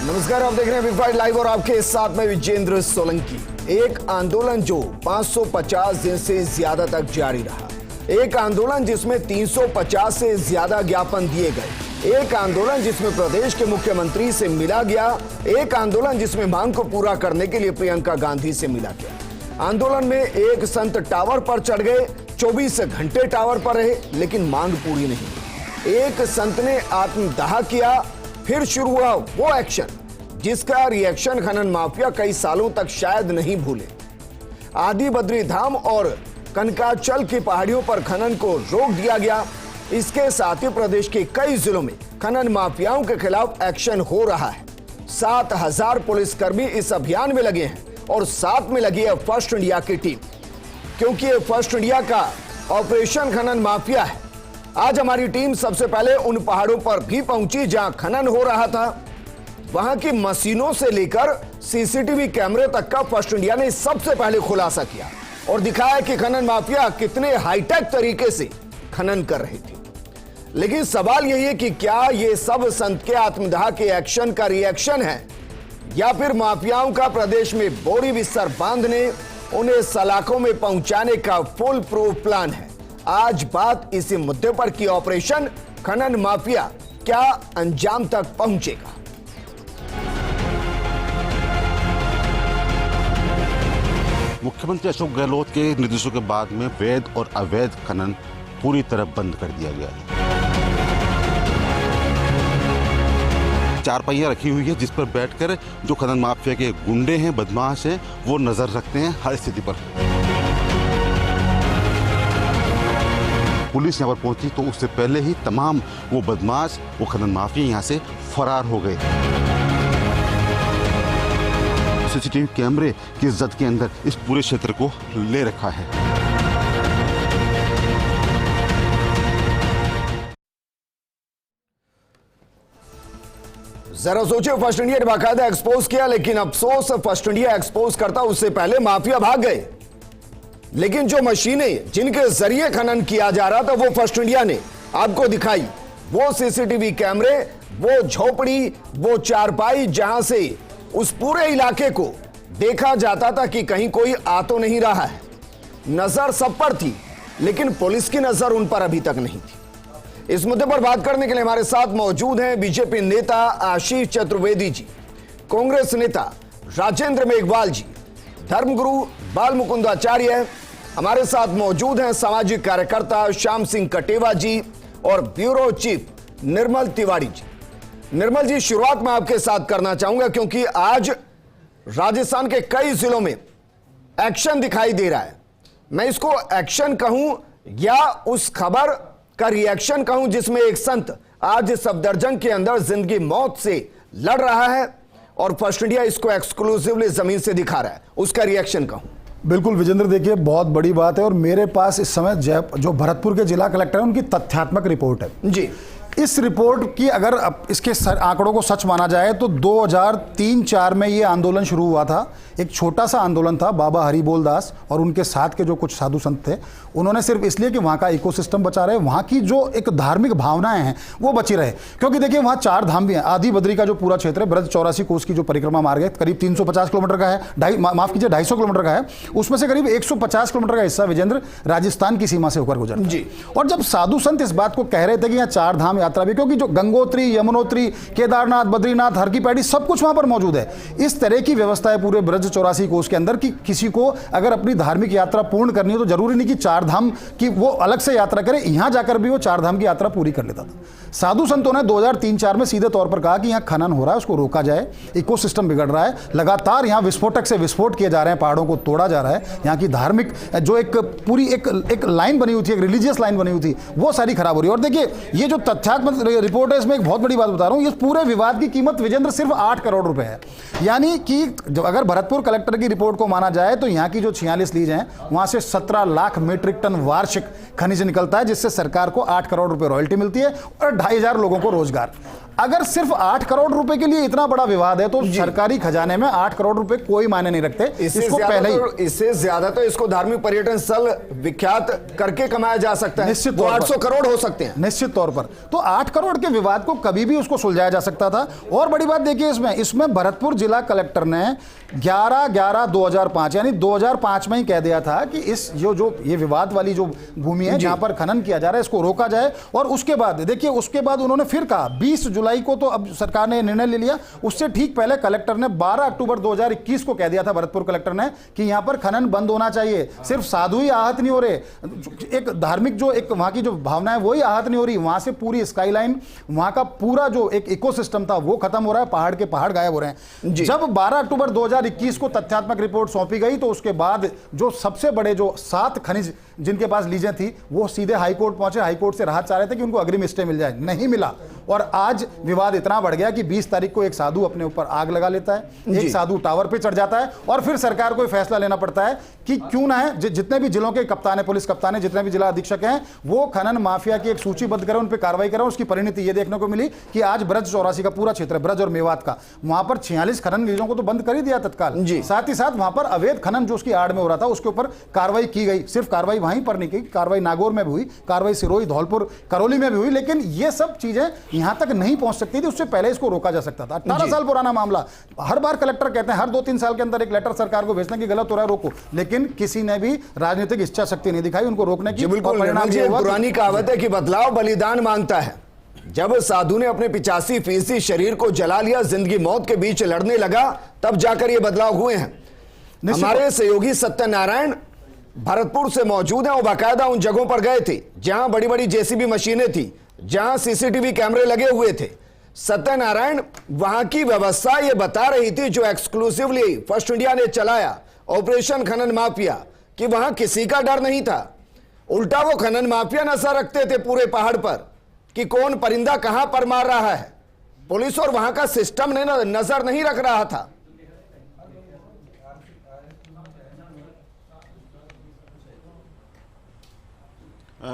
नमस्कार, आप देख रहे हैं बिग फाइट लाइव और आपके साथ में विजेंद्र सोलंकी। एक आंदोलन जो 550 दिन से ज्यादा तक जारी रहा, एक आंदोलन जिसमें 350 से ज्यादा ज्ञापन दिए गए, एक आंदोलन जिसमें प्रदेश के मुख्यमंत्री से मिला गया, एक आंदोलन जिसमें मांग को पूरा करने के लिए प्रियंका गांधी से मिला गया। आंदोलन में एक संत टावर पर चढ़ गए, 24 घंटे टावर पर रहे, लेकिन मांग पूरी नहीं। एक संत ने आत्मदाह किया, फिर शुरू हुआ वो एक्शन जिसका रिएक्शन खनन माफिया कई सालों तक शायद नहीं भूले। आदि बद्री धाम और कनकाचल की पहाड़ियों पर खनन को रोक दिया गया। इसके साथ ही प्रदेश के कई जिलों में खनन माफियाओं के खिलाफ एक्शन हो रहा है। 7000 पुलिसकर्मी इस अभियान में लगे हैं और साथ में लगी है फर्स्ट इंडिया की टीम, क्योंकि ये फर्स्ट इंडिया का ऑपरेशन खनन माफिया है। आज हमारी टीम सबसे पहले उन पहाड़ों पर भी पहुंची जहां खनन हो रहा था। वहां की मशीनों से लेकर सीसीटीवी कैमरे तक का फर्स्ट इंडिया ने सबसे पहले खुलासा किया और दिखाया कि खनन माफिया कितने हाईटेक तरीके से खनन कर रही थी। लेकिन सवाल यही है कि क्या ये सब संत के आत्मदाह के एक्शन का रिएक्शन है या फिर माफियाओं का प्रदेश में बोरी बिस्तर बांधने, उन्हें सलाखों में पहुंचाने का फुल प्रूफ प्लान है। आज बात इसी मुद्दे पर कि ऑपरेशन खनन माफिया क्या अंजाम तक पहुंचेगा। मुख्यमंत्री अशोक गहलोत के निर्देशों के बाद में वैध और अवैध खनन पूरी तरह बंद कर दिया गया है। चारपहिया रखी हुई है जिस पर बैठकर जो खनन माफिया के गुंडे हैं, बदमाश हैं, वो नजर रखते हैं हर स्थिति पर। पुलिस यहाँ पर पहुंची तो उससे पहले ही तमाम वो बदमाश, वो खनन माफिया यहाँ से फरार हो गए। सीसीटीवी कैमरे की जद के अंदर इस पूरे क्षेत्र को ले रखा है। जरा सोचिए, फर्स्ट इंडिया ने बाकायदा एक्सपोज किया, लेकिन अफसोस फर्स्ट इंडिया एक्सपोज करता उससे पहले माफिया भाग गए। लेकिन जो मशीनें जिनके जरिए खनन किया जा रहा था वो फर्स्ट इंडिया ने आपको दिखाई। वो सीसीटीवी कैमरे, वो झोपड़ी, वो चारपाई जहां से उस पूरे इलाके को देखा जाता था कि कहीं कोई आ तो नहीं रहा है। नजर सब पर थी, लेकिन पुलिस की नजर उन पर अभी तक नहीं थी। इस मुद्दे पर बात करने के लिए हमारे साथ मौजूद हैं बीजेपी नेता आशीष चतुर्वेदी जी, कांग्रेस नेता राजेंद्र मेघवाल जी, धर्मगुरु बाल मुकुंदाचार्य, हमारे साथ मौजूद हैं सामाजिक कार्यकर्ता श्याम सिंह कटेवा जी और ब्यूरो चीफ निर्मल तिवारी जी। निर्मल जी, शुरुआत में आपके साथ करना चाहूंगा क्योंकि आज राजस्थान के कई जिलों में एक्शन दिखाई दे रहा है। मैं इसको एक्शन कहूं या उस खबर का रिएक्शन कहूं जिसमें एक संत आज सफदरजंग के अंदर जिंदगी मौत से लड़ रहा है और फर्स्ट इंडिया इसको एक्सक्लूसिवली जमीन से दिखा रहा है, उसका रिएक्शन कहूं। बिल्कुल विजेंद्र, देखिए बहुत बड़ी बात है और मेरे पास इस समय जो भरतपुर के जिला कलेक्टर हैं उनकी तथ्यात्मक रिपोर्ट है जी। इस रिपोर्ट की अगर इसके आंकड़ों को सच माना जाए तो 2003-04 में ये आंदोलन शुरू हुआ था। एक छोटा सा आंदोलन था। बाबा हरिबोल दास और उनके साथ के जो कुछ साधु संत थे, उन्होंने सिर्फ इसलिए कि वहाँ का इकोसिस्टम बचा रहे, वहाँ की जो एक धार्मिक भावनाएं हैं वो बची रहे। क्योंकि देखिए वहाँ 4 धाम भी हैं। आदि बद्री का जो पूरा क्षेत्र है, ब्रज 84 कोस की जो परिक्रमा मार्ग है, करीब 350 किलोमीटर का है, 250 किलोमीटर का है। उसमें से करीब 150 किलोमीटर का हिस्सा विजेंद्र राजस्थान की सीमा से होकर गुजरता है। और जब साधु संत इस बात को कह रहे थे कि यहाँ 4 धाम यात्रा भी, क्योंकि जो गंगोत्री, यमुनोत्री, केदारनाथ, बद्रीनाथ, हर की पैड़ी सब कुछ वहां पर मौजूद है। इस तरह की व्यवस्था है पूरे ब्रज 84 कोस के अंदर कि किसी को अगर अपनी धार्मिक यात्रा पूर्ण करनी हो तो जरूरी नहीं कि 4 धाम की वो अलग से यात्रा करे, यहां जाकर भी वो 4 धाम की यात्रा पूरी कर लेता था। साधु संतों ने 2003-04 में सीधे तौर पर कहा कि यहां खनन हो रहा है, उसको रोका जाए, इकोसिस्टम बिगड़ रहा है, लगातार यहां विस्फोटक से विस्फोट किए जा रहे हैं, पहाड़ों को तोड़ा जा रहा है, यहां की धार्मिक जो एक पूरी एक लाइन बनी हुई थी, एक रिलीजियस लाइन बनी हुई थी, वो सारी खराब हो रही है। और देखिए ये जो तथ्यात्मक रिपोर्ट है, इसमें एक बहुत बड़ी बात बता रहा हूं, इस पूरे विवाद की कीमत विजेंद्र सिर्फ 8 करोड़ रुपए है। यानी कि अगर भरतपुर कलेक्टर की रिपोर्ट को माना जाए तो यहां की जो 46 लीज हैं वहां से 17 लाख मीट्रिक टन वार्षिक खनिज निकलता है, जिससे सरकार को 8 करोड़ रुपए रॉयल्टी मिलती है और 2500 लोगों को रोजगार। अगर सिर्फ 8 करोड़ रुपए के लिए इतना बड़ा विवाद है तो सरकारी खजाने में 8 करोड़ रुपए कोई मायने नहीं रखते। इससे ज्यादा तो इसको धार्मिक पर्यटन स्थल विख्यात करके कमाया जा सकता है, निश्चित वो 800 करोड़ हो सकते हैं निश्चित तौर पर। तो 8 करोड़ के विवाद को कभी भी उसको सुलझाया जा सकता था। और बड़ी बात देखिए इसमें भरतपुर जिला कलेक्टर ने 11/11/2005 यानी 2005 में ही कह दिया था कि इस जो ये विवाद वाली जो भूमि है जहां पर खनन किया जा रहा है इसको रोका जाए। और उसके बाद देखिए उसके बाद उन्होंने फिर कहा 20 जुलाई को तो अब सरकार ने निर्णय ले लिया। उससे ठीक पहले कलेक्टर ने 12 अक्टूबर 2021 को कह दिया था भरतपुर कलेक्टर ने कि यहां पर खनन बंद होना चाहिए। सिर्फ साधु ही आहत नहीं हो रहे, एक धार्मिक जो एक वहां की जो भावना है वही आहत नहीं हो रही, वहां से पूरी स्काईलाइन वहां का पूरा जो एक इकोसिस्टम था वो खत्म हो रहा है, पहाड़ के पहाड़ गायब हो रहे हैं। जब 12 अक्टूबर 2021 को तथ्यात्मक रिपोर्ट सौंपी गई तो उसके बाद जो सबसे बड़े जो 7 खनिज जिनके पास लीजें थी वो सीधे हाईकोर्ट पहुंचे, हाईकोर्ट से राहत चाह रहे थे कि उनको अग्रिम स्टे मिल जाए, नहीं मिला। और आज विवाद इतना बढ़ गया कि 20 तारीख को एक साधु अपने ऊपर आग लगा लेता है, एक साधु टावर पे चढ़ जाता है और फिर सरकार को फैसला लेना पड़ता है कि क्यों ना है जितने भी जिलों के कप्तान है, पुलिस कप्तान है, जितने भी जिला अधीक्षक हैं वो खनन माफिया की एक सूचीबद्ध करें, उन पर कार्रवाई करें। उसकी परिणति ये देखने को मिली कि आज ब्रज 84 का पूरा क्षेत्र, ब्रज और मेवात का, वहां पर 46 खनन लीजों को तो बंद कर ही दिया तत्काल। साथ ही साथ वहां पर अवैध खनन जो उसकी आड़ में हो रहा था उसके ऊपर कार्रवाई की गई। सिर्फ कार्रवाई वहीं पर नहीं की, कार्रवाई नागौर में भी हुई, कार्रवाई सिरोही, धौलपुर, करौली में भी हुई, लेकिन ये सब चीजें यहां तक नहीं पहुंच सकती थी। उससे पहले इसको रोका जा सकता था। 18 साल पुराना मामला, हर बार कलेक्टर कहते हैं हर 2-3 साल के अंदर एक लेटर सरकार को भेजना कि गलत हो रहा है रोको, लेकिन किसी ने भी राजनीतिक इच्छा शक्ति नहीं दिखाई उनको रोकने की। पुरानी कहावत है कि बदलाव बलिदान मांगता है। जब साधु ने अपने 85% शरीर को जला लिया, जिंदगी मौत के बीच लड़ने लगा, तब जाकर ये बदलाव हुए हैं। हमारे सहयोगी सत्यनारायण भरतपुर से मौजूद हैं, वो बाकायदा उन जगहों पर गए थे जहां बड़ी बड़ी जेसीबी मशीनें थी, जहां सीसीटीवी कैमरे लगे हुए थे। सत्यनारायण वहां की व्यवस्था ये बता रही थी जो एक्सक्लूसिवली फर्स्ट इंडिया ने चलाया ऑपरेशन खनन माफिया, कि वहां किसी का डर नहीं था। उल्टा वो खनन माफिया नजर रखते थे पूरे पहाड़ पर कि कौन परिंदा कहां पर मार रहा है। पुलिस और वहां का सिस्टम ने नजर नहीं रख रहा था।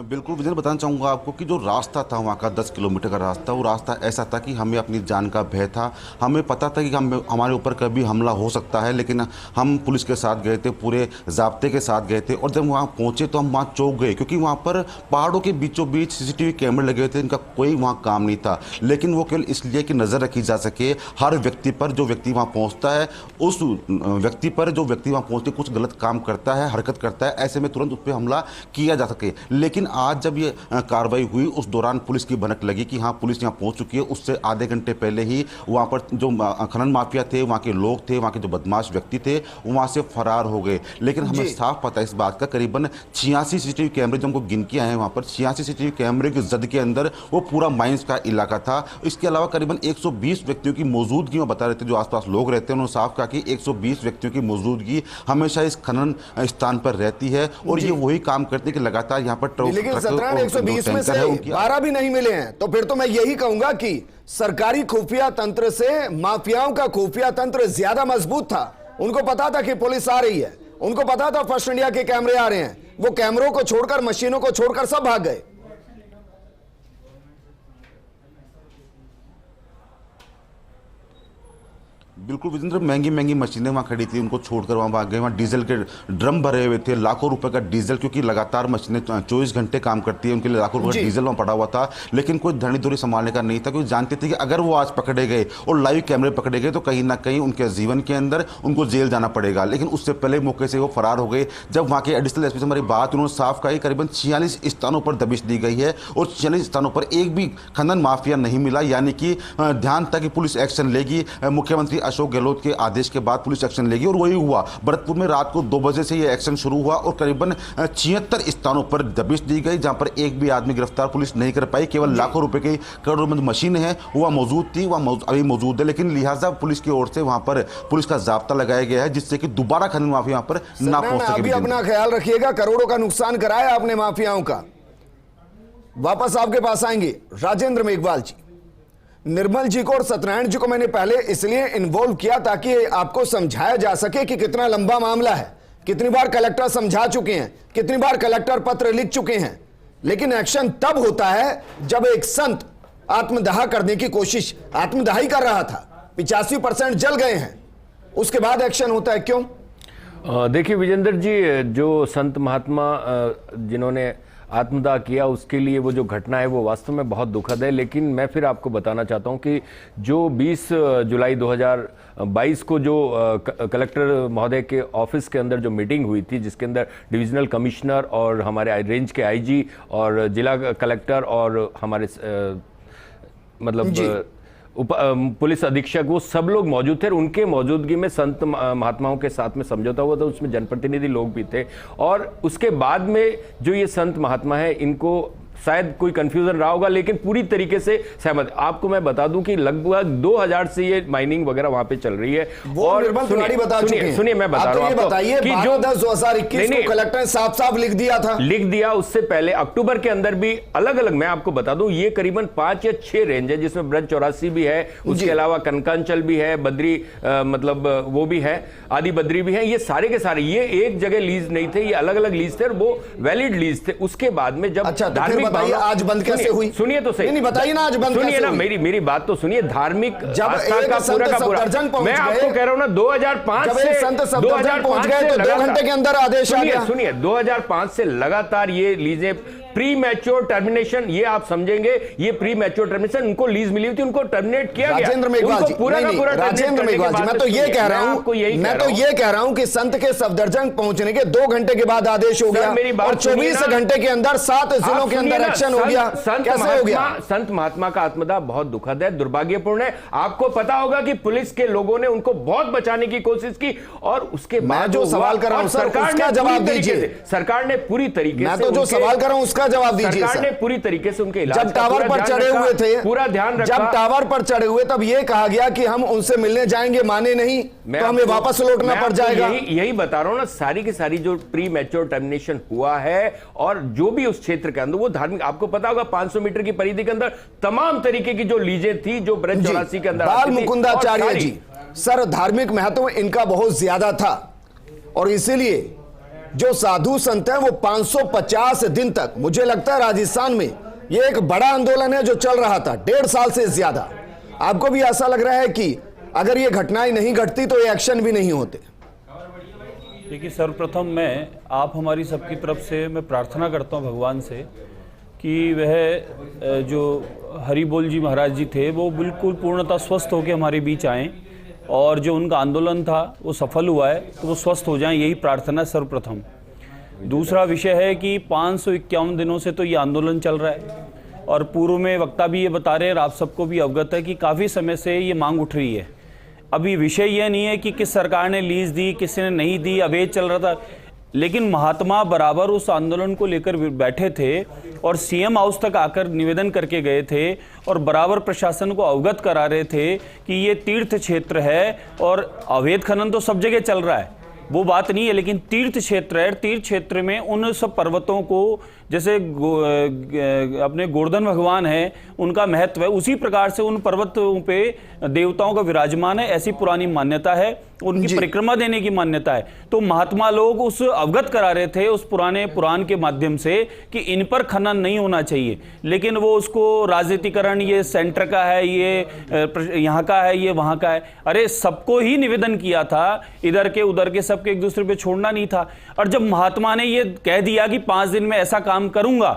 बिल्कुल विजय, बताना चाहूँगा आपको कि जो रास्ता था वहाँ का 10 किलोमीटर का रास्ता, वो रास्ता ऐसा था कि हमें अपनी जान का भय था। हमें पता था कि हमारे ऊपर कभी हमला हो सकता है, लेकिन हम पुलिस के साथ गए थे, पूरे ज़ाब्ते के साथ गए थे। और जब वहाँ पहुँचे तो हम वहाँ चौंक गए, क्योंकि वहाँ पर पहाड़ों के बीचों बीच सीसीटीवी कैमरे लगे हुए थे, इनका कोई वहाँ काम नहीं था। लेकिन वो केवल इसलिए कि नज़र रखी जा सके हर व्यक्ति पर, जो व्यक्ति वहाँ पहुँचता है उस व्यक्ति पर, जो व्यक्ति वहाँ पहुँचते कुछ गलत काम करता है, हरकत करता है, ऐसे में तुरंत उस पर हमला किया जा सके। लेकिन आज जब ये कार्रवाई हुई उस दौरान पुलिस की भनक लगी कि हाँ पुलिस यहाँ पहुंच चुकी है। उससे आधे घंटे पहले ही वहाँ पर जो खनन माफिया थे, वहाँ के लोग थे, वहाँ के जो बदमाश व्यक्ति थे, वो वहाँ से फरार हो गए। लेकिन हमें साफ पता है इस बात का, करीबन 86 सीसीटीवी कैमरे जो हमको गिन के आए हैं वहाँ पर 86 सीसीटीवी कैमरे की जद के अंदर वो पूरा माइंस का इलाका था। इसके अलावा करीबन 120 व्यक्तियों की मौजूदगी में बता रहे थे, जो आसपास लोग रहते हैं उन्होंने साफ कहा कि 120 व्यक्तियों की मौजूदगी हमेशा इस खनन स्थान पर रहती है और ये वही काम करते हैं कि लगातार यहाँ पर 120 में से 12 भी नहीं मिले हैं। तो फिर तो मैं यही कहूंगा कि सरकारी खुफिया तंत्र से माफियाओं का खुफिया तंत्र ज्यादा मजबूत था। उनको पता था कि पुलिस आ रही है, उनको पता था फर्स्ट इंडिया के कैमरे आ रहे हैं, वो कैमरों को छोड़कर, मशीनों को छोड़कर सब भाग गए। बिल्कुल विजेंद्र, महंगी महंगी मशीनें वहाँ खड़ी थी, उनको छोड़कर वहाँ भाग गए। वहाँ डीजल के ड्रम भरे हुए थे, लाखों रुपए का डीजल, क्योंकि लगातार मशीनें 24 घंटे काम करती है, उनके लिए लाखों रुपए का डीजल वहाँ पड़ा हुआ था। लेकिन कोई धनी धुरी संभालने का नहीं था, क्योंकि जानते थे कि अगर वो आज पकड़े गए और लाइव कैमरे पकड़े गए तो कहीं ना कहीं उनके जीवन के अंदर उनको जेल जाना पड़ेगा। लेकिन उससे पहले मौके से वो फरार हो गए। जब वहाँ के एडिशनल एसपी से हमारी बात, उन्होंने साफ कहा करीबन 46 स्थानों पर दबिश दी गई है और 46 स्थानों पर एक भी खनन माफिया नहीं मिला। यानी कि ध्यान था कि पुलिस एक्शन लेगी, मुख्यमंत्री अशोक गहलोत के आदेश के बाद पुलिस एक्शन लेगी और वही हुआ। भरतपुर में रात को 2 बजे से ये एक्शन शुरू हुआ और करीबन 76 स्थानों पर दबिश दी गई, जहां पर एक भी आदमी गिरफ्तार पुलिस नहीं कर पाई। केवल लाखों रुपए की करोड़ों मशीन है वह मौजूद थी, वह अभी मौजूद है, लेकिन लिहाजा पुलिस की ओर से वहां पर पुलिस का जाब्ता लगाया गया है, जिससे कि दोबारा खनन माफिया वहां पर ना पहुंच सके। अभी अपना ख्याल रखिएगा, करोड़ों का नुकसान कराया आपने माफियाओं का। वापस आपके पास आएंगे राजेंद्र मेघवाल जी। निर्मल जी को और सत्यनारायण जी को मैंने पहले इसलिए इन्वॉल्व किया ताकि आपको समझाया जा सके कि कितना लंबा मामला है, कितनी बार कलेक्टर समझा चुके हैं, कितनी बार कलेक्टर पत्र लिख चुके हैं। लेकिन एक्शन तब होता है जब एक संत आत्मदाह करने की कोशिश, आत्मदाही कर रहा था, 85% जल गए हैं, उसके बाद एक्शन होता है, क्यों? देखिए विजेंद्र जी, जो संत महात्मा जिन्होंने आत्मदाह किया उसके लिए वो जो घटना है वो वास्तव में बहुत दुखद है। लेकिन मैं फिर आपको बताना चाहता हूं कि जो 20 जुलाई 2022 को जो कलेक्टर महोदय के ऑफिस के अंदर जो मीटिंग हुई थी, जिसके अंदर डिविजनल कमिश्नर और हमारे रेंज के आईजी और जिला कलेक्टर और हमारे मतलब पुलिस अधीक्षक, वो सब लोग मौजूद थे। उनके मौजूदगी में संत महात्माओं के साथ में समझौता हुआ था, उसमें जनप्रतिनिधि लोग भी थे। और उसके बाद में जो ये संत महात्मा है, इनको शायद कोई कंफ्यूजन रहा होगा, लेकिन पूरी तरीके से सहमत। आपको मैं बता दूं कि लगभग 2000 से ये माइनिंग वगैरह वहां पे चल रही है। और सुनिए मैं बता रहा हूं आपको कि जो 10/2021 को कलेक्टर ने साफ-साफ लिख दिया था, लिख दिया। उससे पहले अक्टूबर के अंदर भी अलग अलग, मैं आपको बता दूं, ये करीबन 5 या 6 रेंज है, जिसमें ब्रज 84 भी है, उसके अलावा कनकांचल भी है, बद्री मतलब वो भी है, आदि बद्री भी है। ये सारे के सारे ये एक जगह लीज नहीं थे, ये अलग अलग लीज थे और वो वैलिड लीज थे। उसके बाद में जब धार्मिक, आज बंद कैसे हुई? सुनिए तो सही, नहीं बताइए ना, आज बंद सुनिए कैसे ना, हुई? मेरी बात तो सुनिए। धार्मिक जब आस्था का पूरा मैं आपको कह रहा हूं ना, 2005 से संत सफदरजंग पहुंच गए तो 2 घंटे के अंदर आदेश आ गया। सुनिए 2005 से लगातार ये लीजें प्री मैच्योर टर्मिनेशन, ये आप समझेंगे, ये प्री मैच्योर टर्मिनेशन, उनको लीज मिली हुई थी, उनको टर्मिनेट किया गया। राजेंद्र मेघवाल जी, राजेंद्र मेघवाल जी, मैं तो ये कह रहा हूं कि संत के सफदरजंग पहुंचने के 2 घंटे के बाद आदेश हो गया और 24 घंटे के अंदर 7 जिलों के अंदर एक्शन हो गया। कैसे हो गया? संत महात्मा का आत्मदाह बहुत दुखद है, दुर्भाग्यपूर्ण है। आपको पता होगा कि पुलिस के लोगों ने उनको बहुत बचाने की कोशिश की और उसके बाद जो सवाल कर रहा हूं सरकार ने जवाब दीजिए। सरकार ने पूरी तरीके से, मैं तो जो सवाल कर रहा हूं जवाब दीजिए। सरकार ने पूरी तरीके से उनके इलाज, जब टावर पर चढ़े हुए थे, पूरा ध्यान रखा। जब टावर पर चढ़े हुए तब यह कहा गया कि हम उनसे मिलने जाएंगे, माने नहीं तो हमें वापस लौटना पड़ जाएगा। यही बता रहा हूं ना, सारी की सारी जो प्री मैच्योर टर्मिनेशन हुआ है और जो भी उस क्षेत्र के अंदर वो धार्मिक, आपको पता होगा 500 मीटर की परिधि के अंदर तमाम तरीके की जो लीजें थी, जो ब्रज 84 के अंदर बाल मुकुंदाचार्य जी, सर धार्मिक महत्व इनका बहुत ज्यादा था और इसीलिए जो साधु संत है वो 550 दिन तक, मुझे लगता है राजस्थान में ये एक बड़ा आंदोलन है जो चल रहा था 1.5 साल से ज्यादा। आपको भी ऐसा लग रहा है कि अगर ये घटनाएं नहीं घटती तो ये एक्शन भी नहीं होते? देखिए, सर्वप्रथम आप हमारी सबकी तरफ से मैं प्रार्थना करता हूं भगवान से कि वह जो हरिबोल जी महाराज जी थे वो बिल्कुल पूर्णतः स्वस्थ होकर हमारे बीच आएँ और जो उनका आंदोलन था वो सफल हुआ है तो वो स्वस्थ हो जाएं, यही प्रार्थना सर्वप्रथम। दूसरा विषय है कि 551 दिनों से तो ये आंदोलन चल रहा है और पूर्व में वक्ता भी ये बता रहे हैं और आप सबको भी अवगत है कि काफ़ी समय से ये मांग उठ रही है। अभी विषय यह नहीं है कि किस सरकार ने लीज दी, किसी ने नहीं दी, अवैध चल रहा था, लेकिन महात्मा बराबर उस आंदोलन को लेकर बैठे थे और सीएम हाउस तक आकर निवेदन करके गए थे और बराबर प्रशासन को अवगत करा रहे थे कि ये तीर्थ क्षेत्र है और अवैध खनन तो सब जगह चल रहा है, वो बात नहीं है, लेकिन तीर्थ क्षेत्र है। तीर्थ क्षेत्र में उन सब पर्वतों को, जैसे अपने गोवर्धन भगवान है उनका महत्व है, उसी प्रकार से उन पर्वतों पे देवताओं का विराजमान है, ऐसी पुरानी मान्यता है, उनकी परिक्रमा देने की मान्यता है। तो महात्मा लोग उस अवगत करा रहे थे उस पुराने पुराण के माध्यम से कि इन पर खनन नहीं होना चाहिए, लेकिन वो उसको राजनीतिकरण, ये सेंटर का है, ये यहाँ का है, ये वहाँ का है। अरे सबको ही निवेदन किया था, इधर के उधर के सबके एक दूसरे पे छोड़ना नहीं था। और जब महात्मा ने ये कह दिया कि 5 दिन में ऐसा काम करूंगा,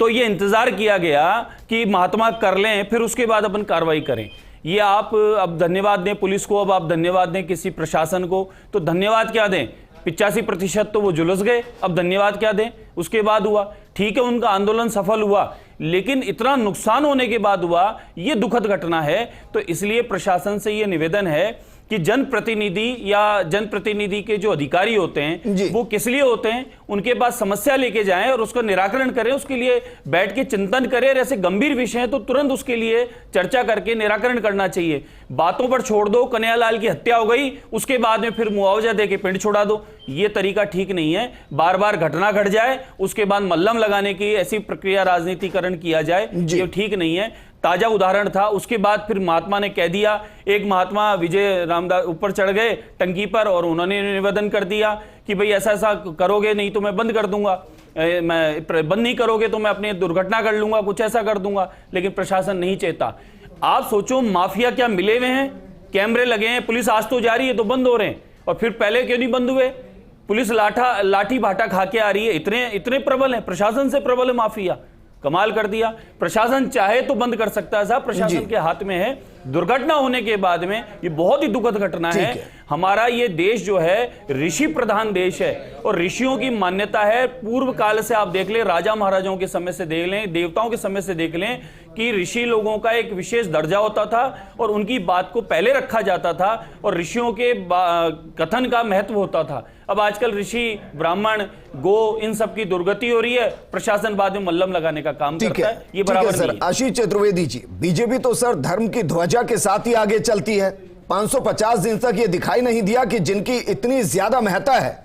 तो ये इंतजार किया गया कि महात्मा कर लें, फिर उसके बाद अपन कार्रवाई करें। ये आप अब धन्यवाद दें पुलिस को, अब आप धन्यवाद दें किसी प्रशासन को, तो धन्यवाद क्या दें? 85% तो वो जुलस गए, अब धन्यवाद क्या दें? उसके बाद हुआ, ठीक है उनका आंदोलन सफल हुआ, लेकिन इतना नुकसान होने के बाद हुआ, ये दुखद घटना है। तो इसलिए प्रशासन से ये निवेदन है कि जनप्रतिनिधि या जनप्रतिनिधि के जो अधिकारी होते हैं वो किस लिए होते हैं, उनके पास समस्या लेके जाएं और उसका निराकरण करें, उसके लिए बैठ के चिंतन करें। ऐसे गंभीर विषय हैं तो तुरंत उसके लिए चर्चा करके निराकरण करना चाहिए। बातों पर छोड़ दो, कन्हैयालाल की हत्या हो गई उसके बाद में फिर मुआवजा दे के पिंड छोड़ा दो, ये तरीका ठीक नहीं है। बार बार घटना घट जाए उसके बाद मल्लम लगाने की ऐसी प्रक्रिया राजनीतिकरण किया जाए, ये ठीक नहीं है। ताजा उदाहरण था, उसके बाद फिर महात्मा ने कह दिया, एक महात्मा विजय रामदास ऊपर चढ़ गए टंकी पर और उन्होंने निवेदन कर दिया कि भाई ऐसा ऐसा करोगे नहीं तो मैं बंद कर दूंगा। बंद नहीं करोगे तो मैं अपनी दुर्घटना कर लूंगा, कुछ ऐसा कर दूंगा। लेकिन प्रशासन नहीं चेता। आप सोचो, माफिया क्या मिले हुए हैं, कैमरे लगे हैं, पुलिस आज तो जा रही है तो बंद हो रहे हैं, और फिर पहले क्यों नहीं बंद हुए? पुलिस लाठी भाटा खा के आ रही है, इतने प्रबल है, प्रशासन से प्रबल है माफिया। कमाल कर दिया। प्रशासन चाहे तो बंद कर सकता है साहब, प्रशासन के हाथ में है। दुर्घटना होने के बाद में ये बहुत ही दुखद घटना है। हमारा ये देश जो है ऋषि प्रधान देश है, और ऋषियों की मान्यता है। पूर्व काल से आप देख लें, राजा महाराजाओं के समय से देख लें, देवताओं के समय से देख लें कि ऋषि लोगों का एक विशेष दर्जा होता था और उनकी बात को पहले रखा जाता था, और ऋषियों के कथन का महत्व होता था। अब आजकल ऋषि, ब्राह्मण, गो, इन सब की दुर्गति हो रही है, प्रशासन बाद में मल्लम लगाने का काम करता है। ये बराबर नहीं है। आशीष चतुर्वेदी जी, बीजेपी तो सर धर्म की ध्वजा के साथ ही आगे चलती है। 550 दिन तक ये दिखाई नहीं दिया कि जिनकी इतनी ज्यादा महत्ता है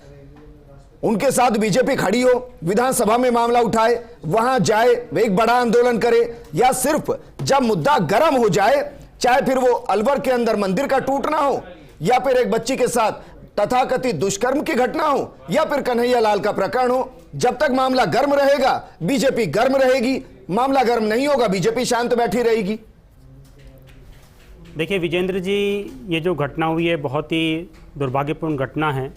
उनके साथ बीजेपी खड़ी हो, विधानसभा में मामला उठाए, वहां जाए, एक बड़ा आंदोलन करे, या सिर्फ जब मुद्दा गर्म हो जाए, चाहे फिर वो अलवर के अंदर मंदिर का टूटना हो, या फिर एक बच्ची के साथ तथाकथित दुष्कर्म की घटना हो, या फिर कन्हैया लाल का प्रकरण हो, जब तक मामला गर्म रहेगा बीजेपी गर्म रहेगी, मामला गर्म नहीं होगा बीजेपी शांत बैठी रहेगी। देखिए विजेंद्र जी, ये जो घटना हुई है बहुत ही दुर्भाग्यपूर्ण घटना है,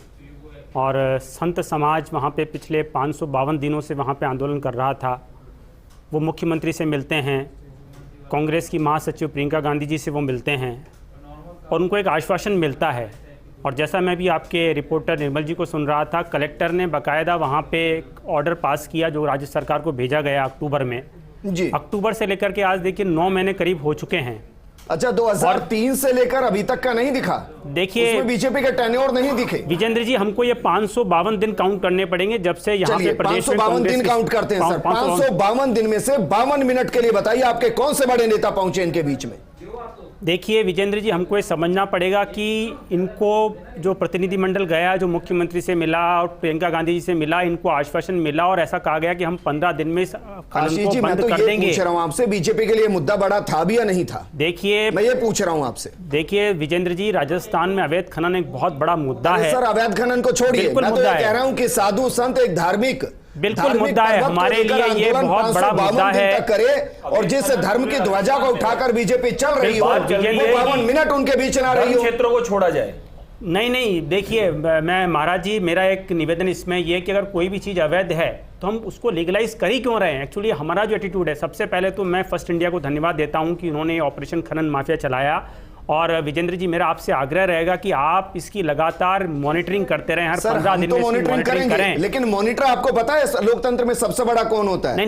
और संत समाज वहाँ पे पिछले 552 दिनों से वहाँ पे आंदोलन कर रहा था। वो मुख्यमंत्री से मिलते हैं, कांग्रेस की महासचिव प्रियंका गांधी जी से वो मिलते हैं, और उनको एक आश्वासन मिलता है। और जैसा मैं भी आपके रिपोर्टर निर्मल जी को सुन रहा था, कलेक्टर ने बाकायदा वहाँ पे एक ऑर्डर पास किया जो राज्य सरकार को भेजा गया अक्टूबर में जी। अक्टूबर से लेकर के आज देखिए 9 महीने करीब हो चुके हैं। अच्छा, 2003 से लेकर अभी तक का नहीं दिखा? देखिए बीजेपी के टेन्योर नहीं दिखे विजेंद्र जी। हमको ये 552 दिन काउंट करने पड़ेंगे जब से यहाँ पे प्रदेश में 552 दिन काउंट करते हैं सर। 552 दिन में से 52 मिनट के लिए बताइए आपके कौन से बड़े नेता पहुंचे इनके बीच में? देखिए विजेंद्र जी, हमको ये समझना पड़ेगा कि इनको जो प्रतिनिधिमंडल गया, जो मुख्यमंत्री से मिला और प्रियंका गांधी जी से मिला, इनको आश्वासन मिला और ऐसा कहा गया कि हम 15 दिन में आशीष जी, मैं तो ये पूछ रहा हूं आपसे, बीजेपी के लिए मुद्दा बड़ा था भी या नहीं था? देखिए मैं ये पूछ रहा हूं आपसे। देखिए विजेंद्र जी, राजस्थान में अवैध खनन एक बहुत बड़ा मुद्दा है। सर अवैध खनन को छोड़िए, मैं तो ये कह रहा हूं कि साधु संत एक धार्मिक बिल्कुल मुद्दा है हमारे लिए, ये बहुत बड़ा मुद्दा है। करे और जिस धर्म की ध्वजा को उठाकर बीजेपी चल रही हो, 52 मिनट उनके बीच ना रही हो, क्षेत्रों को छोड़ा जाए। नहीं, देखिए मैं महाराज जी, मेरा एक निवेदन इसमें ये कि अगर कोई भी चीज़ अवैध है तो हम उसको लीगलाइज कर ही क्यों रहे हैं। एक्चुअली हमारा जो एटीट्यूड है, सबसे पहले तो मैं फर्स्ट इंडिया को धन्यवाद देता हूँ कि उन्होंने ऑपरेशन खनन माफिया चलाया। और विजेंद्र जी, मेरा आपसे आग्रह रहेगा कि आप इसकी लगातार मॉनिटरिंग करते रहें, हर 15 दिन में मॉनिटरिंग करें। लेकिन मॉनिटर आपको पता है लोकतंत्र में सबसे बड़ा कौन होता है? नहीं,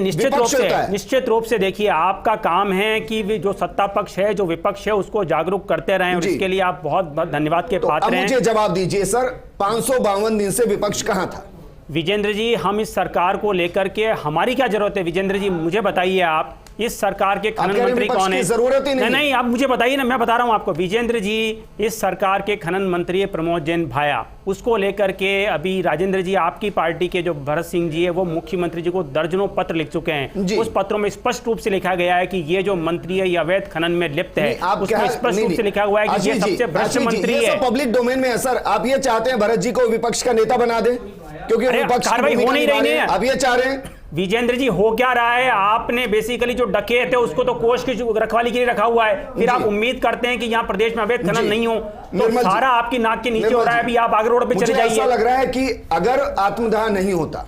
निश्चित रूप से देखिए, आपका काम है कि जो सत्ता पक्ष है, जो विपक्ष है, उसको जागरूक करते रहें, और इसके लिए आप बहुत बहुत धन्यवाद के पात्र हैं। मुझे जवाब दीजिए सर, 552 दिन से विपक्ष कहां था? विजेंद्र जी, हम इस सरकार को लेकर के हमारी क्या जरूरत है? विजेंद्र जी मुझे बताइए, आप इस सरकार के खनन मंत्री कौन है? जरूरत ही नहीं, आप मुझे बताइए ना, मैं बता रहा हूं आपको। विजेंद्र जी, इस सरकार के खनन मंत्री प्रमोद जैन भाया, उसको लेकर के अभी राजेंद्र जी, आपकी पार्टी के जो भरत सिंह जी है, वो मुख्यमंत्री जी को दर्जनों पत्र लिख चुके हैं। उस पत्रों में स्पष्ट रूप से लिखा गया है कि ये जो मंत्री है ये अवैध खनन में लिप्त है। उसमें स्पष्ट रूप से लिखा हुआ है कि ये सबसे भ्रष्ट मंत्री है। पब्लिक डोमेन में है सर। आप ये चाहते हैं भरत जी को विपक्ष का नेता बना दें क्योंकि कार्रवाई हो नहीं रही है? अब ये चाह रहे हैं? विजेंद्र जी, हो क्या रहा है? आपने बेसिकली जो डकैत है उसको तो कोष की रखवाली के लिए रखा हुआ है, फिर आप उम्मीद करते हैं कि यहाँ प्रदेश में अवैध खनन नहीं हो, तो सारा आपकी नाक के नीचे हो रहा है। अभी आप आगे रोड पे चले जाइए। ऐसा लग रहा है कि अगर आत्मदाह नहीं होता,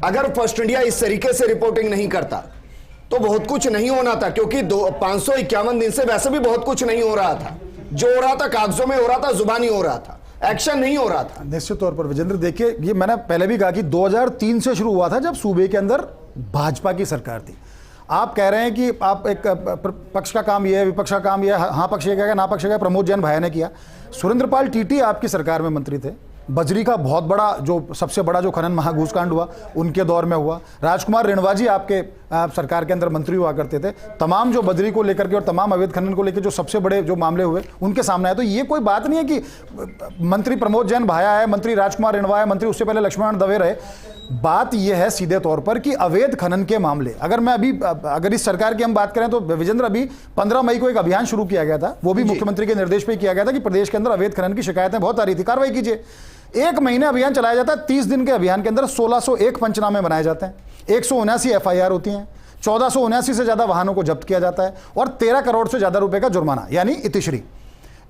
अगर फर्स्ट इंडिया इस तरीके से रिपोर्टिंग नहीं करता, तो बहुत कुछ नहीं होना था। क्योंकि 551 दिन से वैसे भी बहुत कुछ नहीं हो रहा था। जो हो रहा था कागजों में हो रहा था, जुबानी हो रहा था, एक्शन नहीं हो रहा था। निश्चित तौर पर विजेंद्र, देखिए ये मैंने पहले भी कहा कि 2003 से शुरू हुआ था, जब सूबे के अंदर भाजपा की सरकार थी। आप कह रहे हैं कि आप एक पक्ष का काम ये है, विपक्ष का काम ये है, हाँ पक्ष ये कहेगा, ना पक्ष कहेगा। प्रमोद जैन भाई ने किया। सुरेंद्र पाल टीटी आपकी सरकार में मंत्री थे। बजरी का बहुत बड़ा, जो सबसे बड़ा जो खनन महाघूसकांड हुआ, उनके दौर में हुआ। राजकुमार रिणवा जी आपके सरकार के अंदर मंत्री हुआ करते थे। तमाम जो बजरी को लेकर के और तमाम अवैध खनन को लेकर जो सबसे बड़े जो मामले हुए, उनके सामने आए। तो ये कोई बात नहीं है कि मंत्री प्रमोद जैन भाया है, मंत्री राजकुमार रिणवा है, मंत्री उससे पहले लक्ष्मण दवे रहे। बात यह है सीधे तौर पर कि अवैध खनन के मामले, अगर इस सरकार की हम बात करें तो विजेंद्र, अभी 15 मई को एक अभियान शुरू किया गया था, वो भी मुख्यमंत्री के निर्देश पे किया गया था कि प्रदेश के अंदर अवैध खनन की शिकायतें बहुत आ रही थी, कार्रवाई कीजिए। 1 महीने अभियान चलाया जाता है, 30 दिन के अभियान के अंदर 1601 पंचनामे बनाए जाते हैं, 179 FIR होती हैं, 1479 से ज्यादा वाहनों को जब्त किया जाता है और 13 करोड़ से ज्यादा रुपए का जुर्माना, यानी इतिश्री।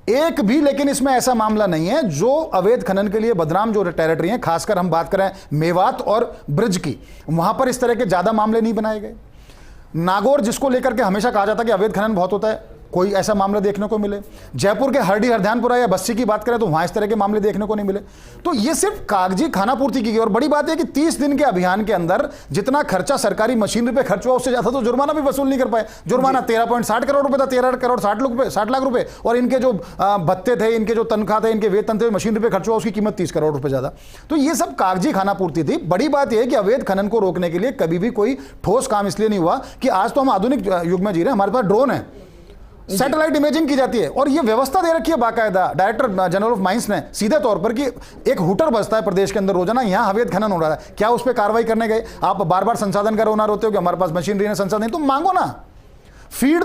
एक भी लेकिन इसमें ऐसा मामला नहीं है जो अवैध खनन के लिए बदनाम जो टेरिटरी है, खासकर हम बात करें मेवात और ब्रिज की, वहां पर इस तरह के ज्यादा मामले नहीं बनाए गए। नागौर जिसको लेकर के हमेशा कहा जाता है कि अवैध खनन बहुत होता है, कोई ऐसा मामला देखने को मिले। जयपुर के हरडी हरध्यानपुरा या बस्सी की बात करें तो वहां इस तरह के मामले देखने को नहीं मिले। तो ये सिर्फ कागजी खानापूर्ति की गई। और बड़ी बात है कि 30 दिन के अभियान के अंदर जितना खर्चा सरकारी मशीनरी पे खर्च हुआ उससे ज्यादा तो जुर्माना भी वसूल नहीं कर पाए। जुर्माना 13.60 करोड़ रुपए था, 13 करोड़ 60 लाख रुपए, और इनके जो भत्ते थे, इनके जो तनख्वाह थे, इनके वेतन थे, मशीनरी पे खर्च हुआ उसकी कीमत 30 करोड़ रुपए ज्यादा। तो ये सब कागजी खानापूर्ति थी। बड़ी बात यह है कि अवैध खनन को रोकने के लिए कभी भी कोई ठोस काम इसलिए नहीं हुआ कि आज तो हम आधुनिक युग में जी रहे हैं, हमारे पास ड्रोन है, सैटेलाइट इमेजिंग की जाती है और ये व्यवस्था दे रखी है बाकायदा डायरेक्टर जनरल ऑफ माइंस ने सीधे तौर पर कि एक हुटर बजता है प्रदेश के अंदर रोजाना, यहां अवैध खनन हो रहा है, क्या उस पर कार्रवाई करने गए? आप बार बार संसाधन का रोना रोते हो कि हमारे पास मशीनरी है, संसाधन नहीं, तो मांगो ना। फीड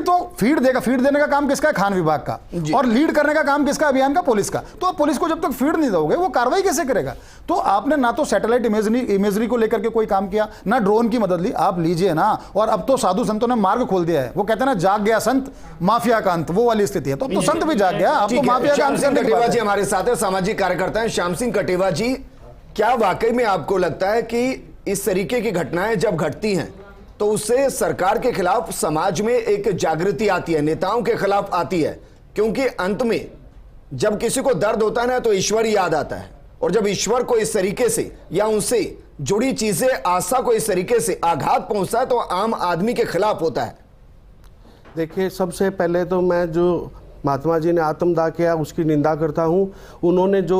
देगा, फीड देने का काम किसका है? खान विभाग का। और लीड करने का काम किसका? अभियान का, पुलिस का। तो आप पुलिस को जब तक फीड नहीं दोगे वो कार्रवाई कैसे करेगा? तो आपने ना तो सैटेलाइट इमेजरी को लेकर के कोई काम किया, ना ड्रोन की मदद ली। आप लीजिए ना। और अब तो साधु संतों ने मार्ग खोल दिया है। वो कहते हैं ना, जाग गया संत माफिया का अंत, वो वाली स्थिति है। तो अब तो संत भी जाग गया, अब तो माफिया का अंत। श्याम सिंह कटेवा जी हमारे साथ है, सामाजिक कार्यकर्ता हैं। श्याम सिंह कटेवा जी, क्या वाकई में आपको लगता है कि इस तरीके की घटनाएं जब घटती हैं तो उससे सरकार के खिलाफ समाज में एक जागृति आती है, नेताओं के खिलाफ आती है? क्योंकि अंत में जब किसी को दर्द होता है ना तो ईश्वर याद आता है, और जब ईश्वर को इस तरीके से या उनसे जुड़ी चीजें, आस्था को इस तरीके से आघात पहुंचता है तो आम आदमी के खिलाफ होता है। देखिए, सबसे पहले तो मैं जो महात्मा जी ने आत्मदाह किया उसकी निंदा करता हूँ। उन्होंने जो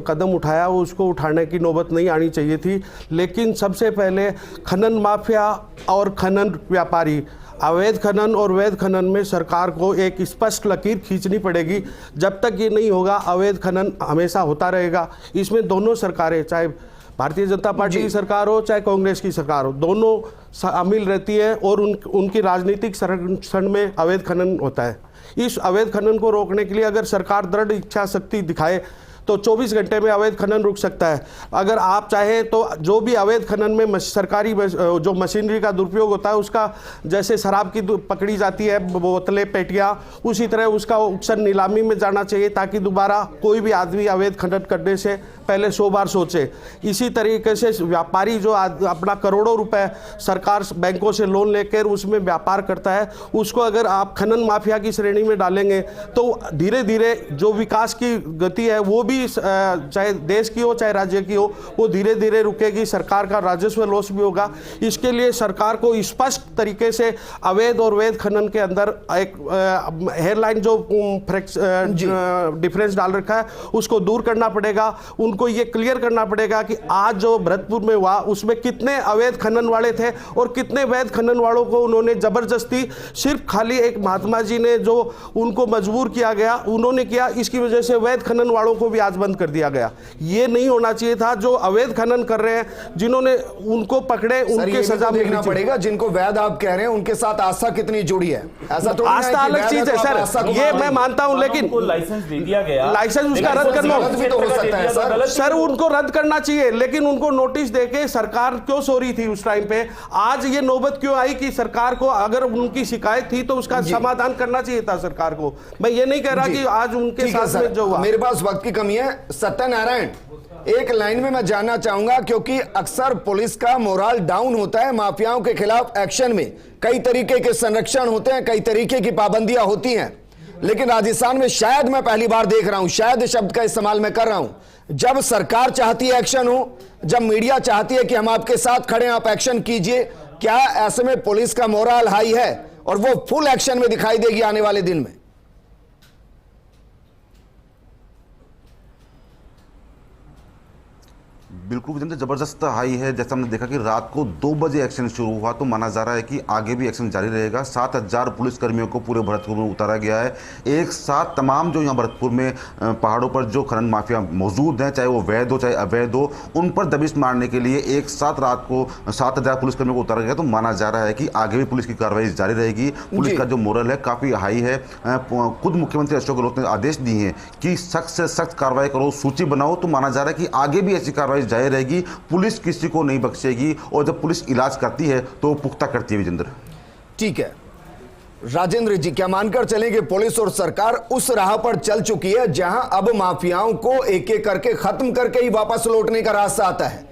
कदम उठाया वो उसको उठाने की नौबत नहीं आनी चाहिए थी। लेकिन सबसे पहले खनन माफिया और खनन व्यापारी, अवैध खनन और वैध खनन में सरकार को एक स्पष्ट लकीर खींचनी पड़ेगी। जब तक ये नहीं होगा अवैध खनन हमेशा होता रहेगा। इसमें दोनों सरकारें, चाहे भारतीय जनता पार्टी की सरकार हो चाहे कांग्रेस की सरकार हो, दोनों शामिल रहती है और उनकी राजनीतिक संरक्षण में अवैध खनन होता है। इस अवैध खनन को रोकने के लिए अगर सरकार दृढ़ इच्छा शक्ति दिखाए तो 24 घंटे में अवैध खनन रुक सकता है। अगर आप चाहें तो जो भी अवैध खनन में सरकारी जो मशीनरी का दुरुपयोग होता है, उसका जैसे शराब की पकड़ी जाती है बोतलें, पेटियां, उसी तरह उसका ऑक्शन नीलामी में जाना चाहिए ताकि दोबारा कोई भी आदमी अवैध खनन करने से पहले 100 बार सोचे। इसी तरीके से व्यापारी जो अपना करोड़ों रुपए सरकार बैंकों से लोन लेकर उसमें व्यापार करता है, उसको अगर आप खनन माफिया की श्रेणी में डालेंगे तो धीरे धीरे जो विकास की गति है वो भी, चाहे देश की हो चाहे राज्य की हो, वो धीरे धीरे रुकेगी। सरकार का राजस्व लॉस भी होगा। इसके लिए सरकार को स्पष्ट तरीके से अवैध और वैध खनन के अंदर एक हेयरलाइन जो डिफरेंस डाल रखा है उसको दूर करना पड़ेगा। उनको ये क्लियर करना पड़ेगा कि आज जो भरतपुर में हुआ उसमें कितने अवैध खनन वाले थे और कितने वैध खनन वालों को उन्होंने जबरदस्ती, सिर्फ खाली एक महात्मा जी ने जो उनको मजबूर किया गया उन्होंने किया, इसकी वजह से वैध खनन वालों को भी आज बंद कर दिया गया। ये नहीं होना चाहिए था। जो अवैध खनन कर रहे हैं जिन्होंने उनको पकड़े उनके सजा मिलना पड़ेगा। जिनको वैध आप कह रहे हैं उनके साथ आस्था कितनी जुड़ी है? ऐसा तो आस्था अलग चीज है सर, ये मैं मानता हूं, लेकिन लाइसेंस दे दिया गया, लाइसेंस उसका रद्द करना भी तो हो सकता है सर, उनको रद्द करना चाहिए। लेकिन उनको नोटिस देके सरकार क्यों सो रही थी उस टाइम पे? आज ये नौबत क्यों आई कि सरकार को अगर उनकी शिकायत थी तो उसका समाधान करना चाहिए था सरकार को। मैं ये नहीं कह रहा कि आज उनके साथ में जो हुआ। मेरे पास वक्त की कमी है। सत्यनारायण, एक लाइन में मैं जानना चाहूंगा, क्योंकि अक्सर पुलिस का मोराल डाउन होता है माफियाओं के खिलाफ एक्शन में, कई तरीके के संरक्षण होते हैं, कई तरीके की पाबंदियां होती हैं, लेकिन राजस्थान में शायद मैं पहली बार देख रहा हूं, शायद शब्द का इस्तेमाल मैं कर रहा हूं, जब सरकार चाहती है एक्शन हो, जब मीडिया चाहती है कि हम आपके साथ खड़े हैं, आप एक्शन कीजिए, क्या ऐसे में पुलिस का मोराल हाई है और वो फुल एक्शन में दिखाई देगी आने वाले दिन में? बिल्कुल विजेंद्र, जबरदस्त हाई है। जैसा हमने देखा कि रात को 2 बजे एक्शन शुरू हुआ, तो माना जा रहा है कि आगे भी एक्शन जारी रहेगा। 7000 पुलिसकर्मियों को पूरे भरतपुर में उतारा गया है। एक साथ तमाम जो यहाँ भरतपुर में पहाड़ों पर जो खनन माफिया मौजूद हैं, चाहे वो वैध हो चाहे अवैध हो, उन पर दबिश मारने के लिए एक साथ रात को 7000 पुलिसकर्मियों को उतारा गया। तो माना जा रहा है कि आगे भी पुलिस की कार्रवाई जारी रहेगी। पुलिस का जो मोरल है काफ़ी हाई है। खुद मुख्यमंत्री अशोक गहलोत ने आदेश दिए हैं कि सख्त से सख्त कार्रवाई करो, सूची बनाओ। तो माना जा रहा है कि आगे भी ऐसी कार्रवाई जारी रहेगी। पुलिस किसी को नहीं बख्शेगी, और जब पुलिस इलाज करती है तो पुख्ता करती है। विजेंद्र, ठीक है राजेंद्र जी, क्या मानकर चलें कि पुलिस और सरकार उस राह पर चल चुकी है जहां अब माफियाओं को एक एक करके खत्म करके ही वापस लौटने का रास्ता आता है,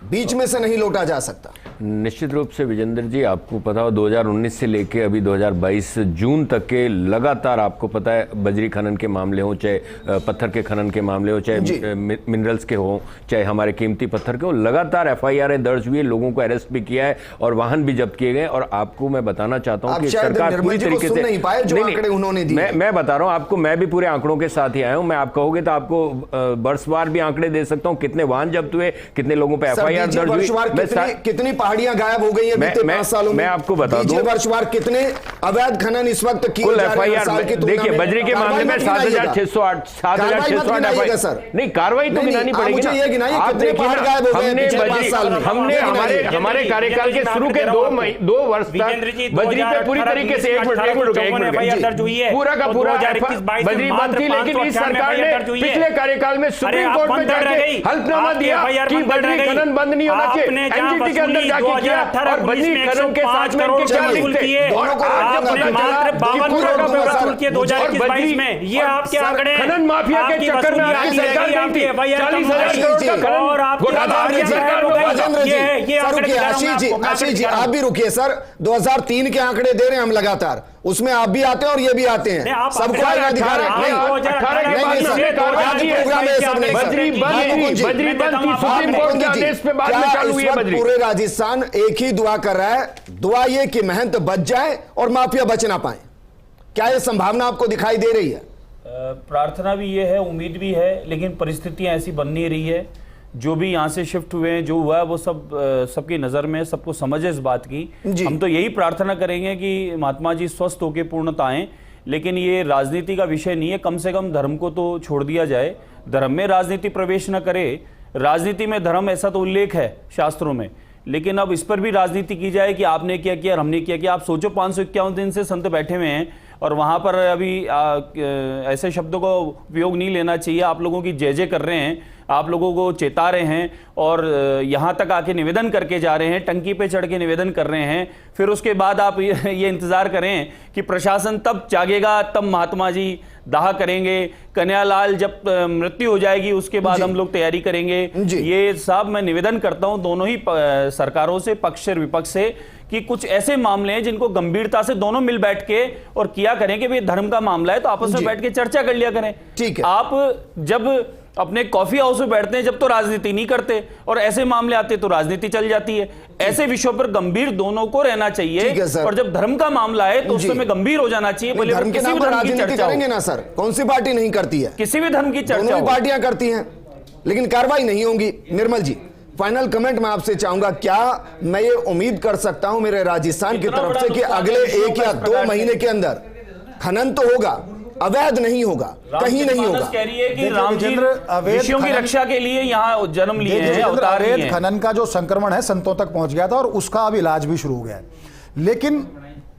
बीच में से नहीं लौटा जा सकता? निश्चित रूप से विजेंद्र जी, आपको पता हो 2019 से लेके अभी 2022 जून तक के लगातार आपको पता है बजरी खनन के मामले हो, चाहे पत्थर के खनन के मामले हो, चाहे मिनरल्स के हो, चाहे हमारे कीमती पत्थर के हो, लगातार FIR दर्ज हुई है, लोगों को अरेस्ट भी किया है और वाहन भी जब्त किए गए। और आपको मैं बताना चाहता हूँ कि सरकार पूरी तरीके से नहीं पाए जो आंकड़े उन्होंने दिए। मैं बता रहा हूँ आपको, मैं भी पूरे आंकड़ों के साथ ही आया हूँ। मैं आप कहोगे तो आपको वर्षवार भी आंकड़े दे सकता हूँ, कितने वाहन जब्त हुए, कितने लोगों पर FIR दर्ज हुई, कितनी पहाड़ियां गायब हो गई है बीते 5 सालों में। मैं आपको बता दूं, वर्षवार कितने अवैध खनन इस वक्त किए जा रहे हैं। देखिए बजरी के मामले में 7608 7608 सर नहीं, कार्रवाई तो गिनानी पड़ेगी ना। आप देखिए हमने हमारे कार्यकाल के शुरू के 2 वर्ष तक बजरी पे पूरी तरीके से पूरा का पूरा बजरी बंद थी, लेकिन इस सरकार ने पिछले कार्यकाल में सुप्रीम कोर्ट में जाके हल्फनामा दिया कि बजरी खनन बंद नहीं होना चाहिए। NGT के अंदर जाके किया और बजरी खनन के साथ में इनके क्या लिंक थे? मात्र 52 करोड़ रुपए वसूल किए 2021-22 में। ये आपके आंकड़े खनन माफिया के चक्कर में आपकी सरकार नहीं थी। 40,000 करोड़ का खनन और आपकी सरकार हो गई। ये आंकड़े आशीष जी आप भी रुकिए सर। 2003 के आंकड़े दे रहे हैं हम लगातार, उसमें आप भी आते हैं और ये भी आते हैं, सबको अधिकार है। पूरे राजस्थान एक ही दुआ कर रहा है, दुआ ये कि महंत बच जाए और माफिया बच ना पाए। क्या ये संभावना आपको दिखाई दे रही है? प्रार्थना भी ये है, उम्मीद भी है, लेकिन परिस्थितियां ऐसी बन नहीं रही है। जो भी यहाँ से शिफ्ट हुए हैं, जो हुआ है वो सब सबकी नज़र में, सबको समझ है इस बात की। हम तो यही प्रार्थना करेंगे कि महात्मा जी स्वस्थ होकर पूर्णता आएँ, लेकिन ये राजनीति का विषय नहीं है। कम से कम धर्म को तो छोड़ दिया जाए, धर्म में राजनीति प्रवेश न करे। राजनीति में धर्म ऐसा तो उल्लेख है शास्त्रों में, लेकिन अब इस पर भी राजनीति की जाए कि आपने क्या किया और हमने क्या किया। आप सोचो 551 दिन से संत बैठे हुए हैं और वहाँ पर अभी ऐसे शब्दों का उपयोग नहीं लेना चाहिए। आप लोगों की जय जय कर रहे हैं, आप लोगों को चेता रहे हैं और यहाँ तक आके निवेदन करके जा रहे हैं, टंकी पे चढ़ के निवेदन कर रहे हैं। फिर उसके बाद आप ये इंतज़ार करें कि प्रशासन तब जागेगा, तब महात्मा जी दाह करेंगे। कन्हैयालाल जब मृत्यु हो जाएगी उसके बाद हम लोग तैयारी करेंगे। ये सब मैं निवेदन करता हूँ दोनों ही सरकारों से, पक्ष और विपक्ष से, कि कुछ ऐसे मामले हैं जिनको गंभीरता से दोनों मिल बैठ के और किया करें कि भाई धर्म का मामला है तो आपस में बैठ के चर्चा कर लिया करें। ठीक है। आप जब अपने कॉफी हाउस में बैठते हैं जब तो राजनीति नहीं करते, और ऐसे मामले आते तो राजनीति चल जाती है। ऐसे विषयों पर गंभीर दोनों को रहना चाहिए, और जब धर्म का मामला है तो उस समय गंभीर हो जाना चाहिए। बोले धर्म के नाम पर राजनीति करेंगे ना सर, कौन सी पार्टी नहीं करती है? किसी भी धर्म की चर्चा, दोनों पार्टियां करती हैं, लेकिन कार्रवाई नहीं होगी। निर्मल जी, फाइनल कमेंट मैं आपसे चाहूंगा, क्या मैं ये उम्मीद कर सकता हूं मेरे राजस्थान की तरफ से कि अगले 1 या 2 महीने के अंदर खनन तो होगा, अवैध नहीं होगा, कहीं नहीं होगा? कह रही है कि राम जी विषयों की रक्षा के लिए यहाँ जन्म लिए हैं, अवतार लिए हैं। अवैध खनन का जो संक्रमण है संतों तक पहुंच गया था और उसका अब इलाज भी शुरू हो गया है। लेकिन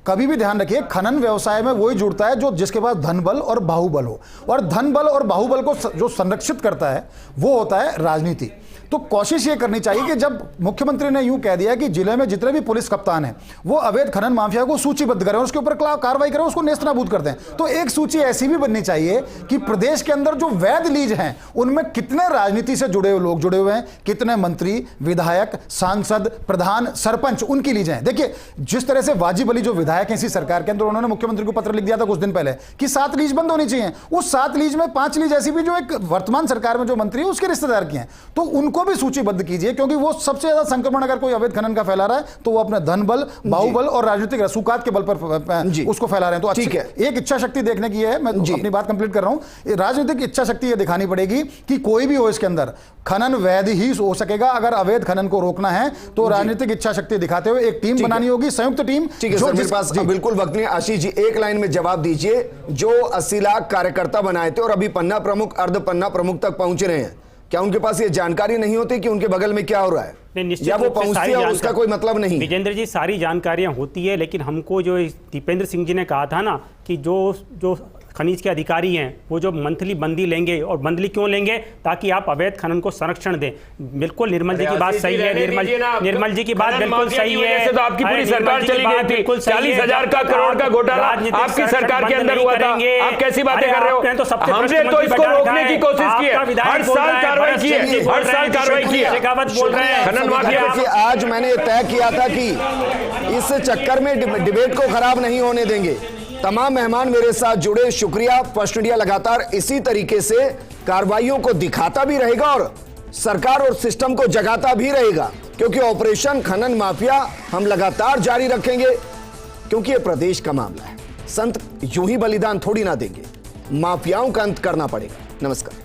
कभी भी ध्यान रखिए, खनन व्यवसाय में वही जुड़ता है जो जिसके पास धन बल और बाहुबल हो, और धन बल और बाहुबल को जो संरक्षित करता है वो होता है राजनीति। तो कोशिश ये करनी चाहिए कि जब मुख्यमंत्री ने यूं कह दिया कि जिले में जितने भी पुलिस कप्तान हैं वो अवैध खनन माफिया को सूचीबद्ध करें और उसके ऊपर कार्रवाई करें, उसको नेस्तनाबूद कर दें, तो एक सूची ऐसी भी बननी चाहिए कि प्रदेश के अंदर जो वैध लीज हैं उनमें कितने राजनीति से जुड़े हुए लोग जुड़े हुए हैं, कितने मंत्री, विधायक, सांसद, प्रधान, सरपंच, उनकी लीज हैं। देखिए जिस तरह से वाजिब अली जो विधायक हैं इसी सरकार के अंदर, उन्होंने मुख्यमंत्री को पत्र लिख दिया था कुछ दिन पहले कि 7 लीज बंद होनी चाहिए। उस 7 लीज में 5 लीज ऐसी भी जो एक वर्तमान सरकार में जो मंत्री है उसके रिश्तेदार की हैं, तो उनको उनको भी सूचीबद्ध कीजिए, क्योंकि वो सबसे ज्यादा संक्रमण अगर कोई अवैध खनन का फैला रहा है तो वो अपने धन बल, बाहुबल और राजनीतिक रसूखात के बल पर उसको फैला रहे हैं। तो ठीक है, एक इच्छा शक्ति देखने की है, मैं अपनी बात कंप्लीट कर रहा हूं। राजनीतिक इच्छा शक्ति ये दिखानी पड़ेगी कि कोई भी हो इसके अंदर खनन वैध ही हो सकेगा। अगर अवैध खनन को रोकना है तो राजनीतिक इच्छा शक्ति दिखाते हुए एक टीम बनानी होगी, संयुक्त टीम। ठीक है सर, मेरे पास बिल्कुल वक्त नहीं। आशीष जी, एक लाइन में जवाब दीजिए, जो 80 लाख कार्यकर्ता बनाए थे और अभी पन्ना प्रमुख, अर्ध पन्ना प्रमुख तक पहुंच रहे हैं, क्या उनके पास ये जानकारी नहीं होती कि उनके बगल में क्या हो रहा है, या वो पहुंचती है और उसका कोई मतलब नहीं? विजेंद्र जी, सारी जानकारियां होती है, लेकिन हमको जो दीपेंद्र सिंह जी ने कहा था ना कि जो खनिज के अधिकारी हैं वो जो मंथली बंदी लेंगे, और बंदी क्यों लेंगे? ताकि आप अवैध खनन को संरक्षण दें। बिल्कुल निर्मल जी की बात सही है, निर्मल जी की बात बिल्कुल सही है। तो आपकी पूरी सरकार चली गई थी, 40,000 का करोड़ का घोटाला आपकी सरकार के अंदर हुआ था। आप कैसी बातें कर रहे हो? हमने तो इसको रोकने की कोशिश की है, हर साल कार्रवाई की है, हर साल कार्रवाई की है। बोल रहे हैं खनन माफिया। आज मैंने तय किया था कि इस चक्कर में डिबेट को खराब नहीं होने देंगे। तमाम मेहमान मेरे साथ जुड़े, शुक्रिया। फर्स्ट इंडिया लगातार इसी तरीके से कार्रवाइयों को दिखाता भी रहेगा और सरकार और सिस्टम को जगाता भी रहेगा, क्योंकि ऑपरेशन खनन माफिया हम लगातार जारी रखेंगे, क्योंकि यह प्रदेश का मामला है। संत यूं ही बलिदान थोड़ी ना देंगे, माफियाओं का अंत करना पड़ेगा। नमस्कार।